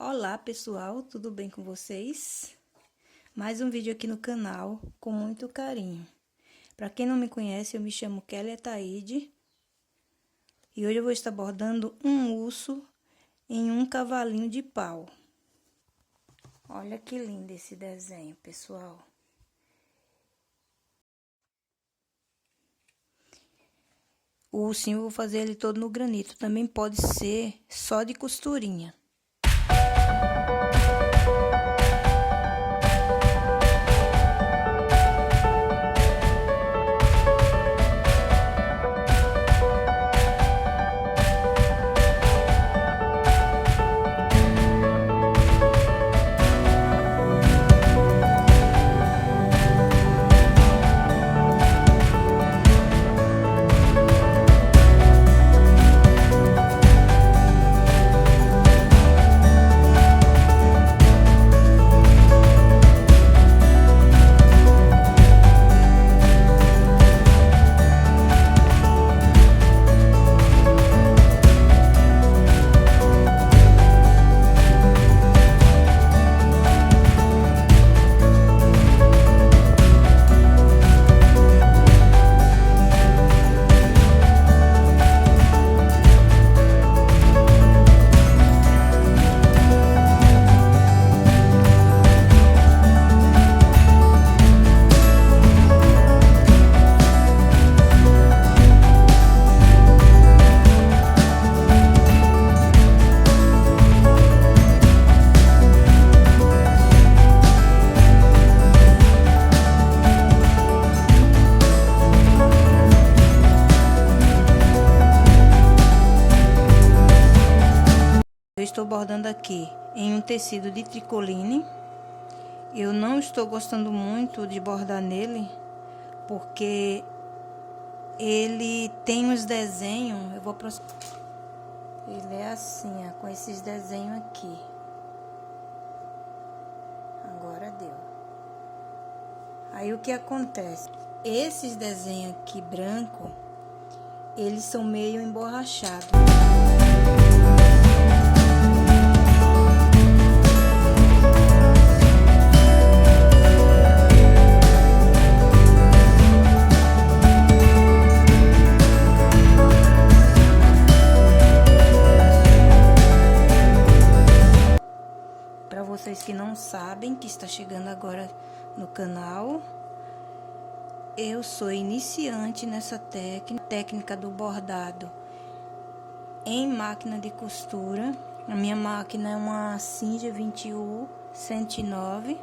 Olá pessoal, tudo bem com vocês? Mais um vídeo aqui no canal, com muito carinho. Para quem não me conhece, eu me chamo Ataíde. E hoje eu vou estar bordando um urso em um cavalinho de pau. Olha que lindo esse desenho, pessoal. O ursinho eu vou fazer ele todo no granito, também pode ser só de costurinha. Eu estou bordando aqui em um tecido de tricoline. Eu não estou gostando muito de bordar nele, porque ele tem uns desenhos. Eu vou Ele é assim, ó, com esses desenhos aqui. Agora deu. Aí o que acontece? Esses desenhos aqui branco, eles são meio emborrachados. Para vocês que não sabem, que está chegando agora no canal, eu sou iniciante nessa técnica do bordado em máquina de costura. A minha máquina é uma Sininho 21 109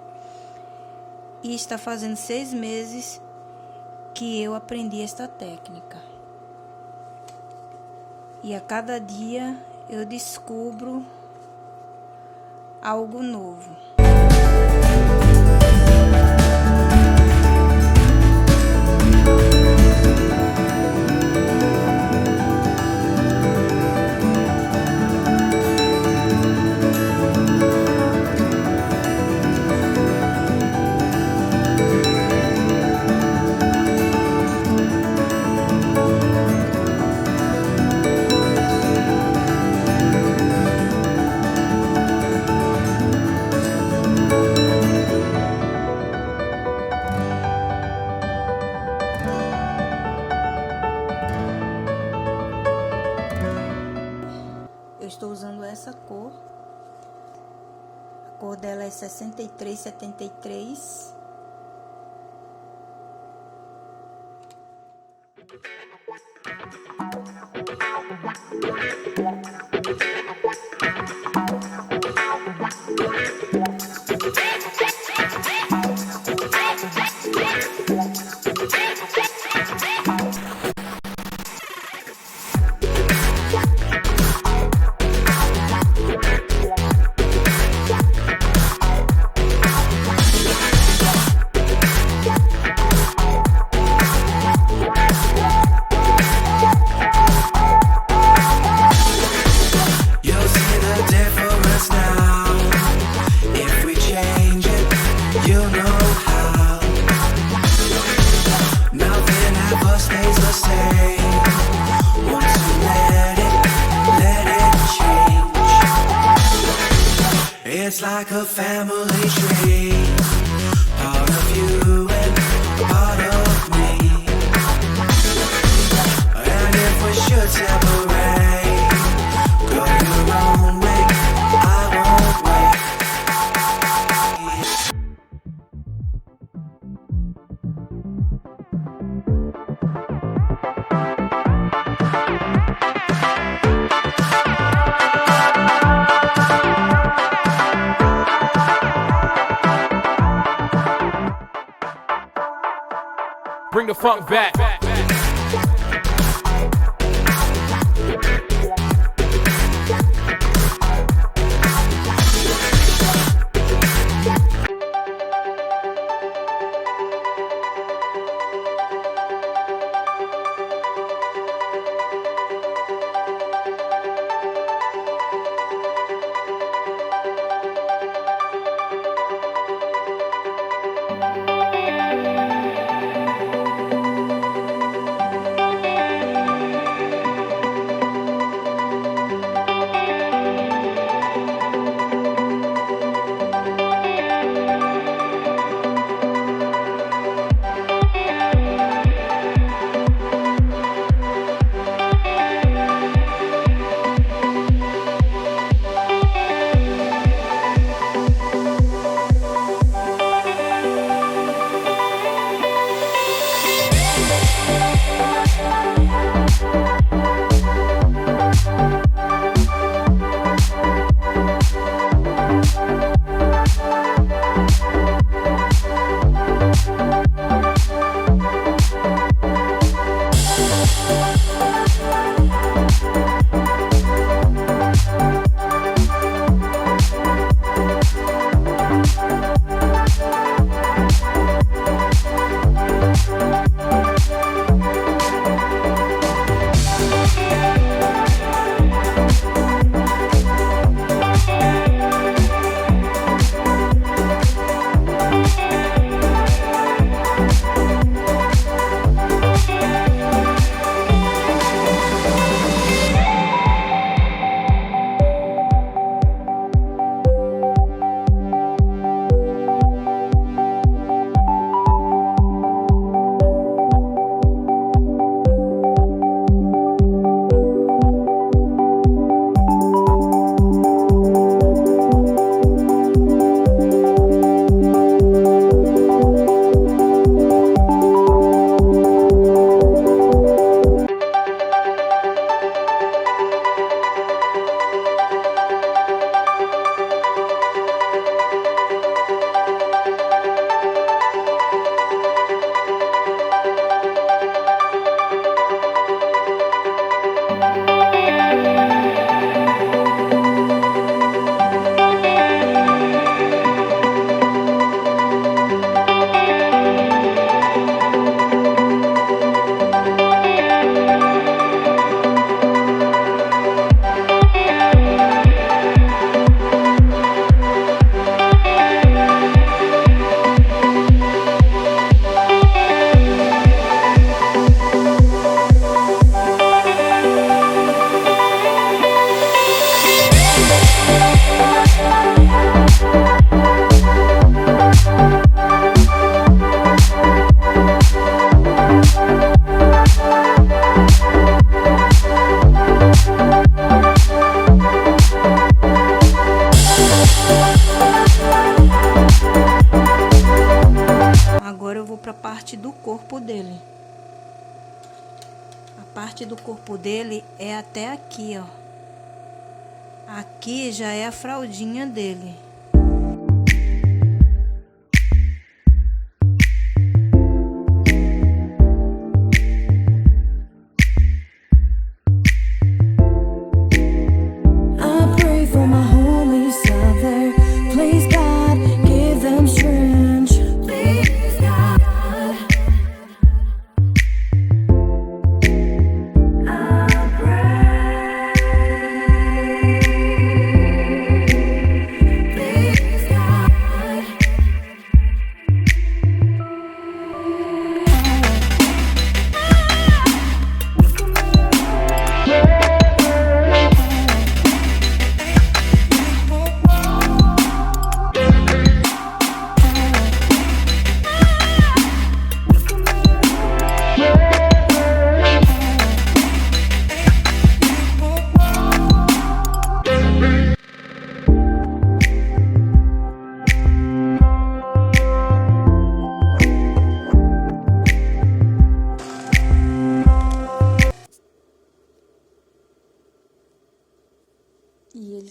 e está fazendo 6 meses que eu aprendi esta técnica. E a cada dia eu descubro algo novo. Eu estou usando essa cor. A cor dela é 6373. like a family tree, part of you and part of me. And if we should separate, go your own way, I won't wait. Bring the funk back. parte do corpo dele. A parte do corpo dele é até aqui, ó. Aqui já é a fraldinha dele.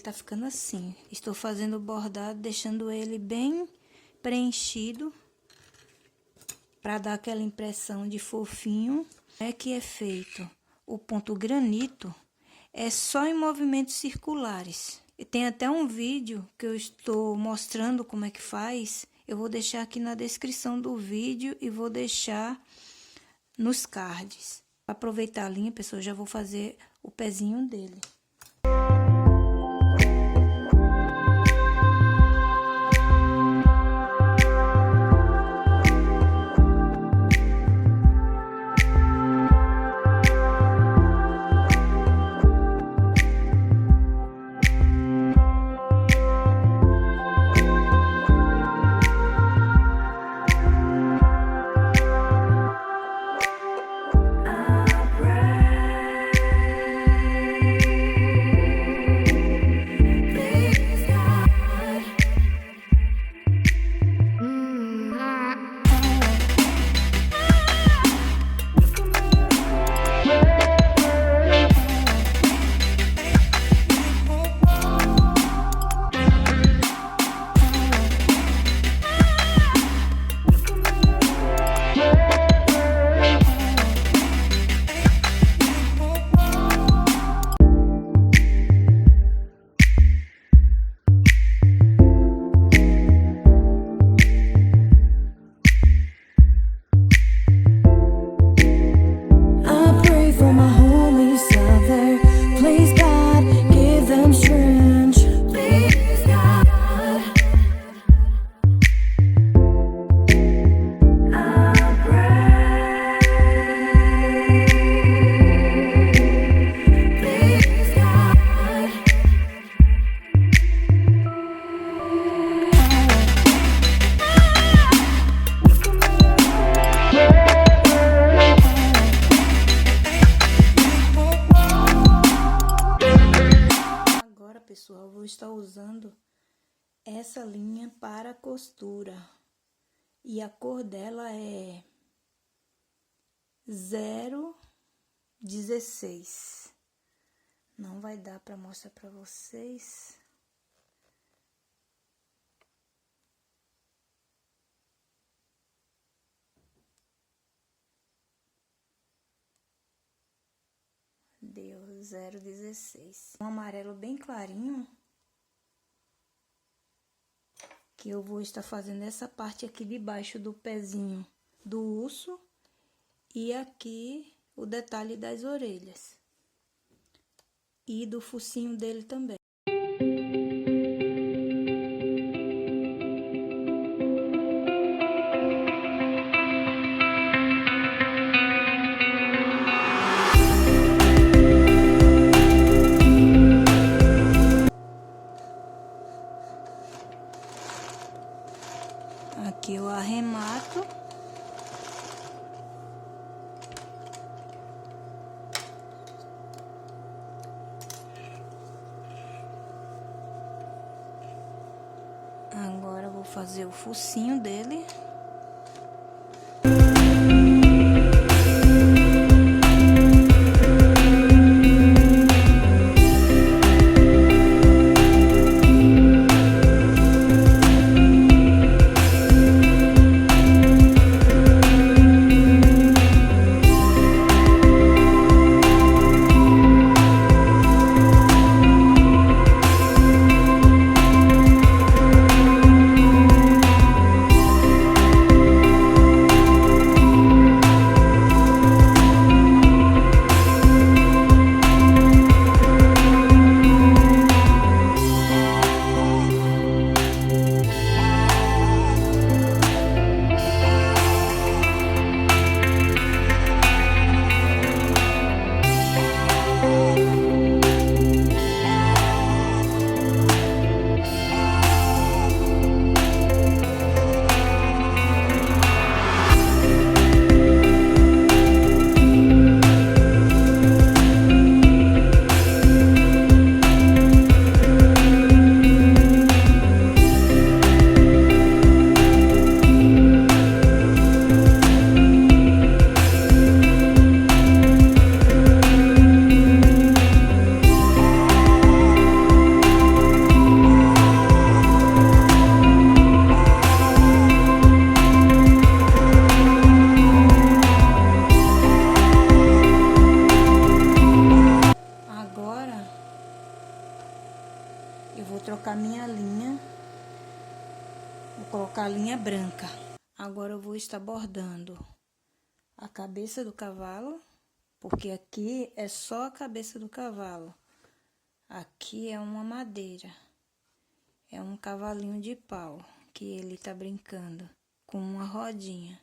tá ficando assim. Estou fazendo o bordado, deixando ele bem preenchido, para dar aquela impressão de fofinho. É que é feito o ponto granito, é só em movimentos circulares. E tem até um vídeo que eu estou mostrando como é que faz. Eu vou deixar aqui na descrição do vídeo e vou deixar nos cards. Para aproveitar a linha, pessoal, já vou fazer o pezinho dele. Pessoal, vou estar usando essa linha para costura e a cor dela é 016. Não vai dar para mostrar para vocês. Deu 016. Um amarelo bem clarinho. Que eu vou estar fazendo essa parte aqui de baixo do pezinho do urso. E aqui o detalhe das orelhas. E do focinho dele também. Aqui eu arremato. Agora eu vou fazer o focinho dele. vou estar bordando a cabeça do cavalo, porque aqui é só a cabeça do cavalo. Aqui é uma madeira, é um cavalinho de pau que ele tá brincando com uma rodinha.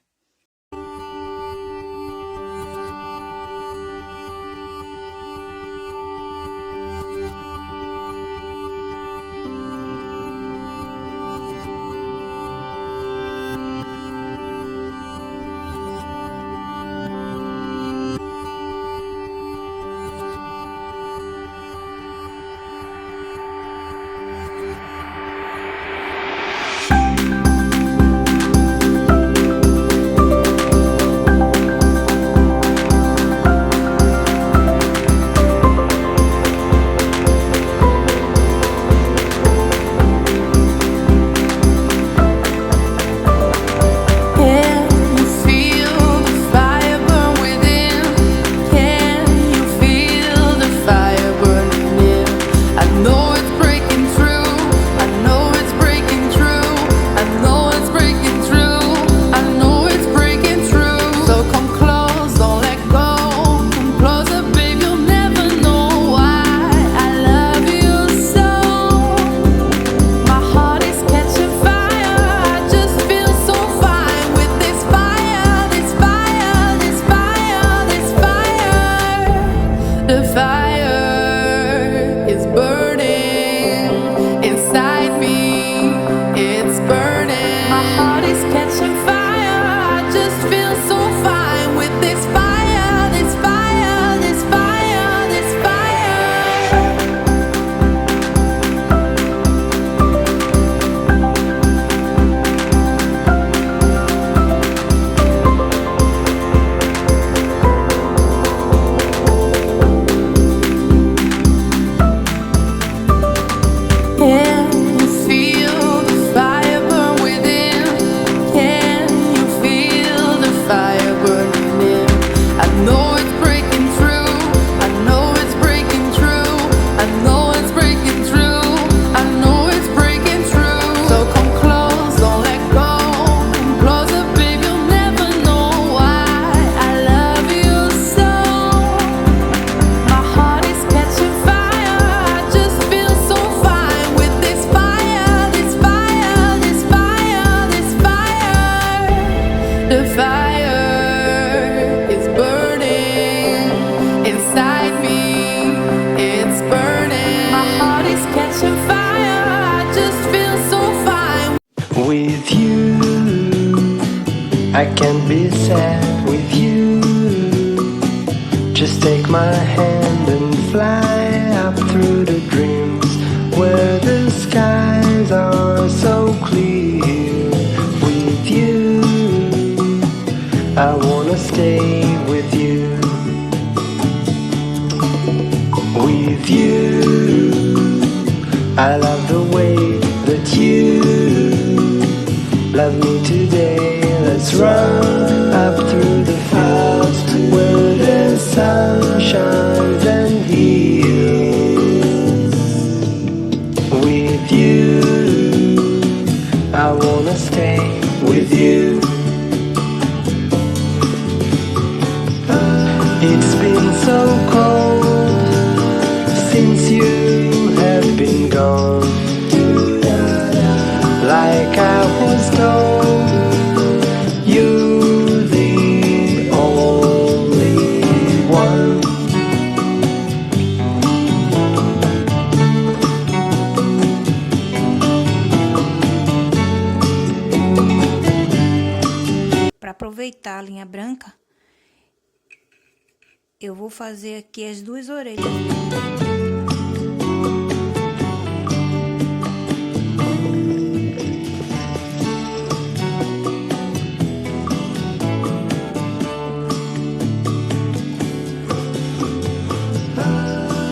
With you, I can't be sad with you. Just take my hand and fly up through the dreams where the skies are so clear. With you, I wanna stay with you. With you, I love the way that you love me today. Let's run up through the fields where the sun shines and heals. With you, I wanna stay with you. It's been so cold since you have been gone. Like I was told, you're the only one. Para aproveitar a linha branca, eu vou fazer aqui as duas orelhas.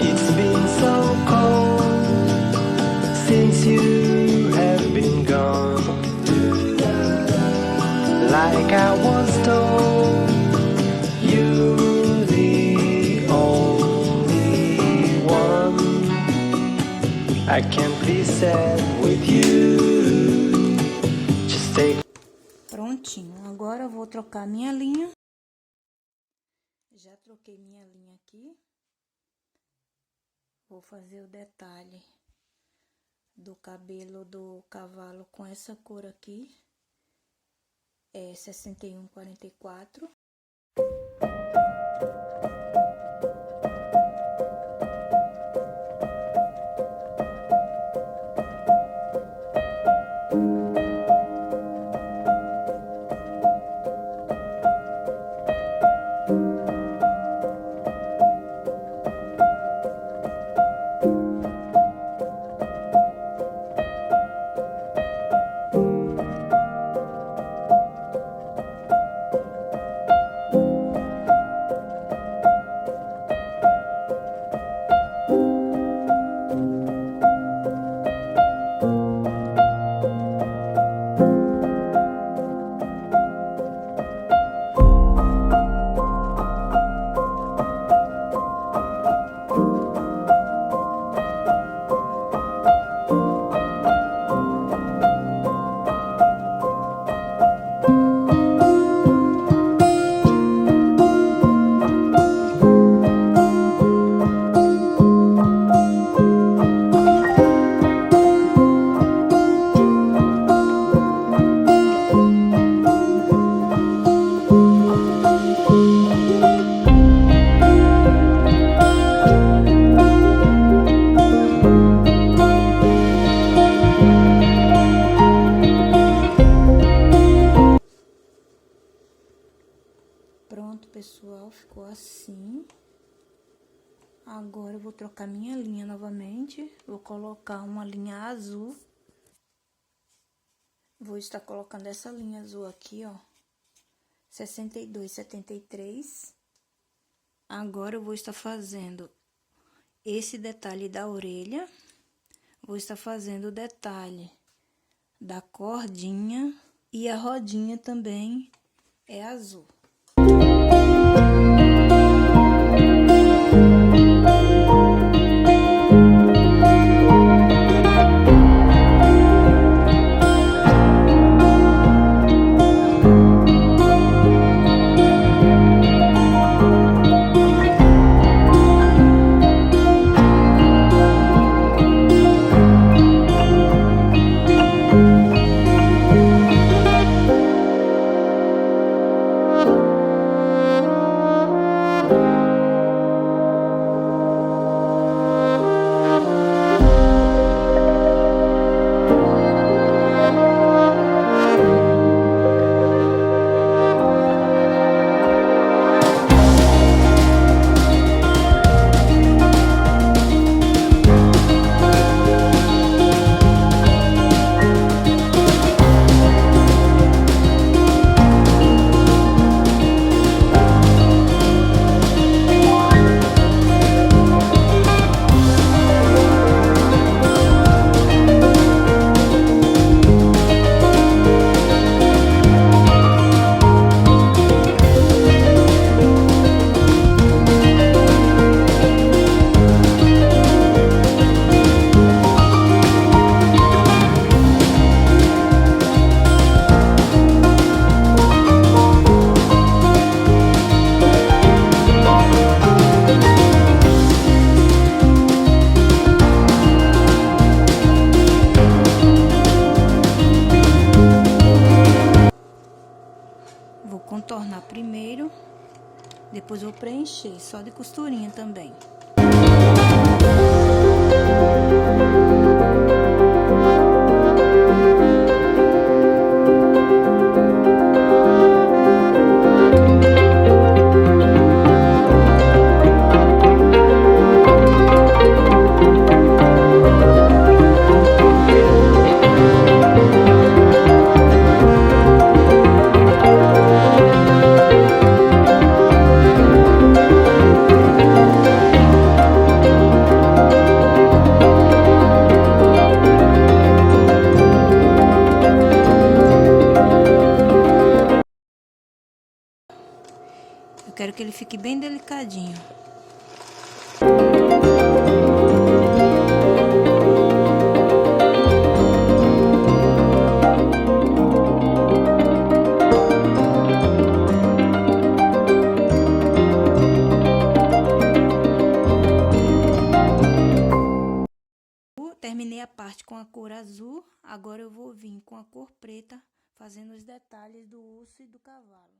It's been so cold since you have been gone. Like I was told, you're the only one. I can't be sad with you. Just take. Prontinho. Agora eu vou trocar minha linha. Já troquei minha linha aqui. Vou fazer o detalhe do cabelo do cavalo com essa cor aqui. É 61,44. Pronto, pessoal, ficou assim. Agora eu vou trocar minha linha novamente. Vou colocar uma linha azul. Vou estar colocando essa linha azul aqui, ó. 62,73. Agora eu vou estar fazendo esse detalhe da orelha. Vou estar fazendo o detalhe da cordinha. E a rodinha também é azul. Vou contornar primeiro, depois vou preencher só de costurinha também. Eu quero que ele fique bem delicadinho. parte com a cor azul, agora eu vou vir com a cor preta, fazendo os detalhes do urso e do cavalo.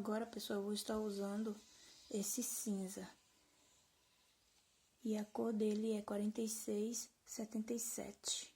Agora, pessoal, eu vou estar usando esse cinza. E a cor dele é 4677.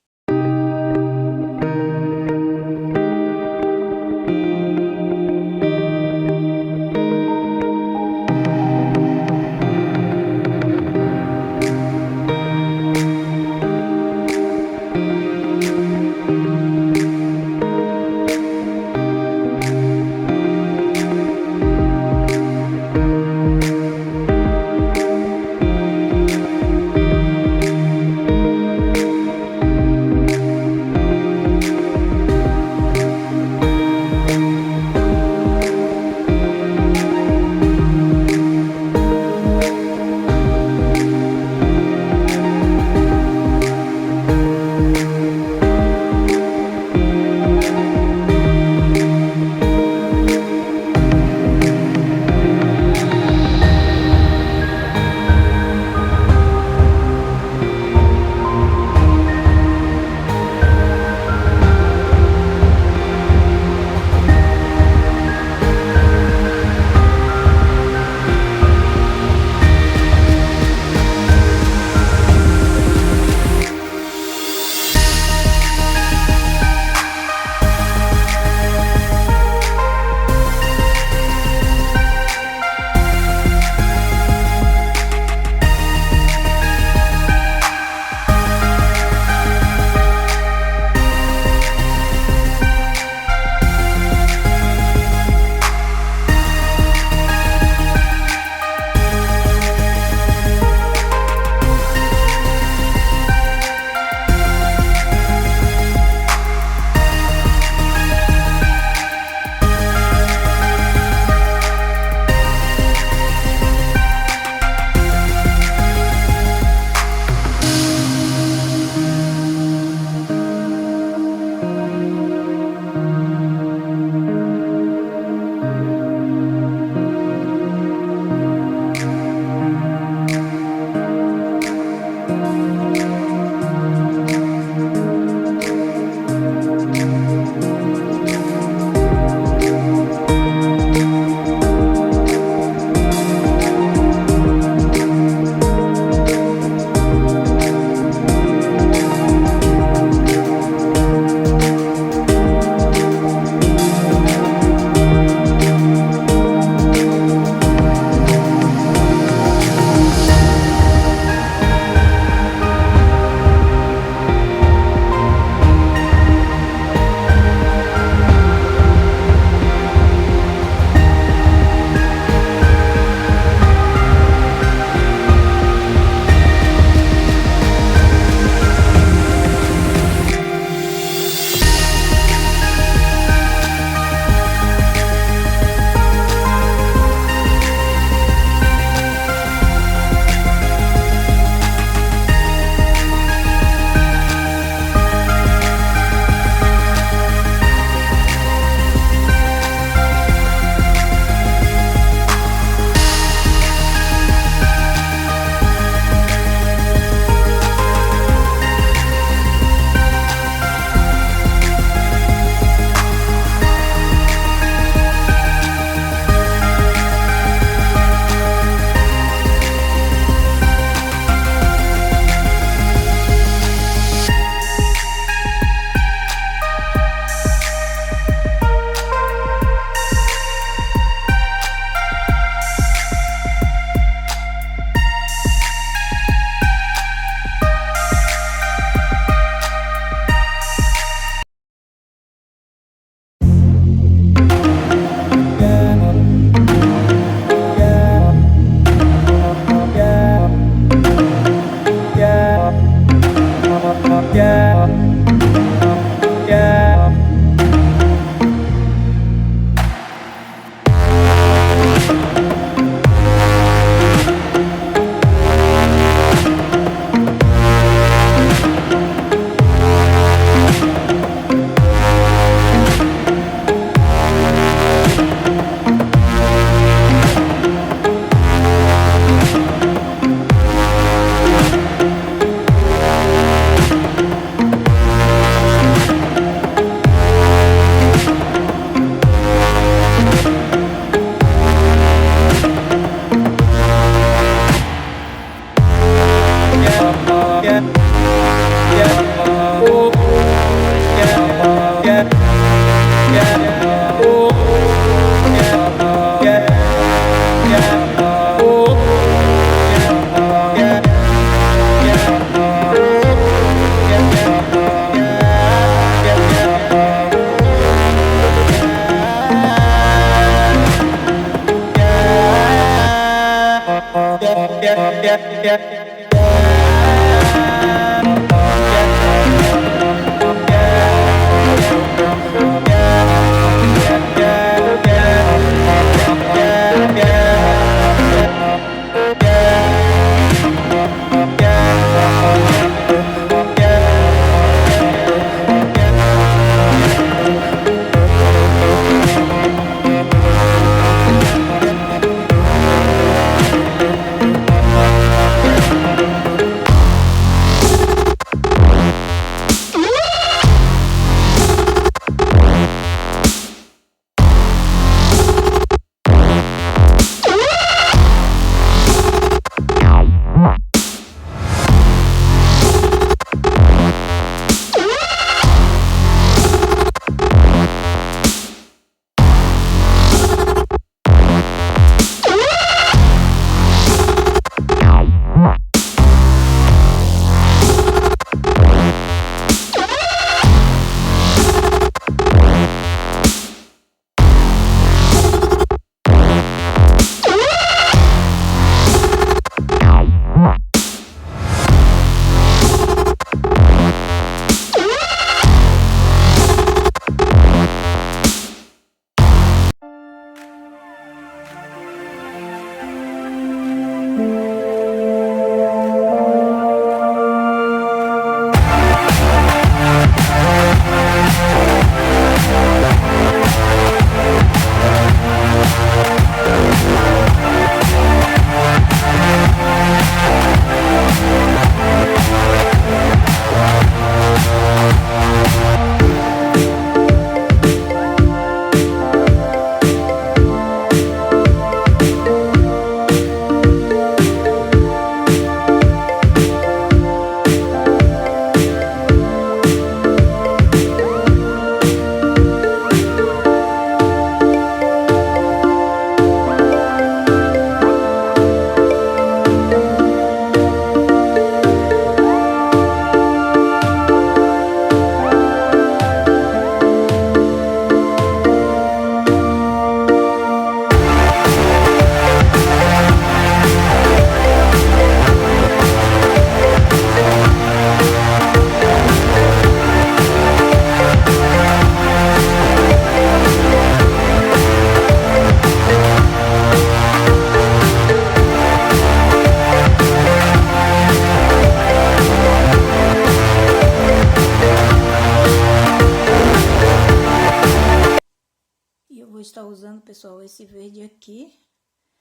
Estar usando, pessoal, esse verde aqui,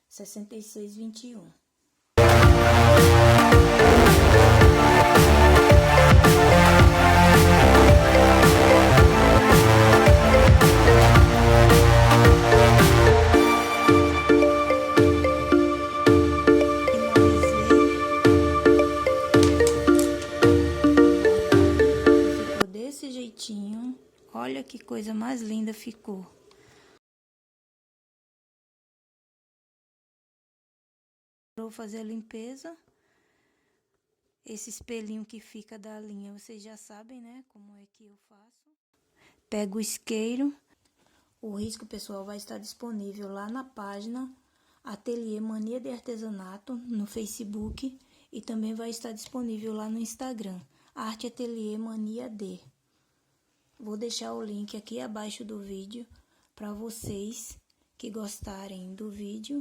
6621. Ficou desse jeitinho. Olha que coisa mais linda ficou. Vou fazer a limpeza. Esse espelhinho que fica da linha, vocês já sabem, né, como é que eu faço. Pego o isqueiro. O risco, pessoal, vai estar disponível lá na página Ateliê Mania de Artesanato no Facebook e também vai estar disponível lá no Instagram, Arte Ateliê Mania de. Vou deixar o link aqui abaixo do vídeo para vocês que gostarem do vídeo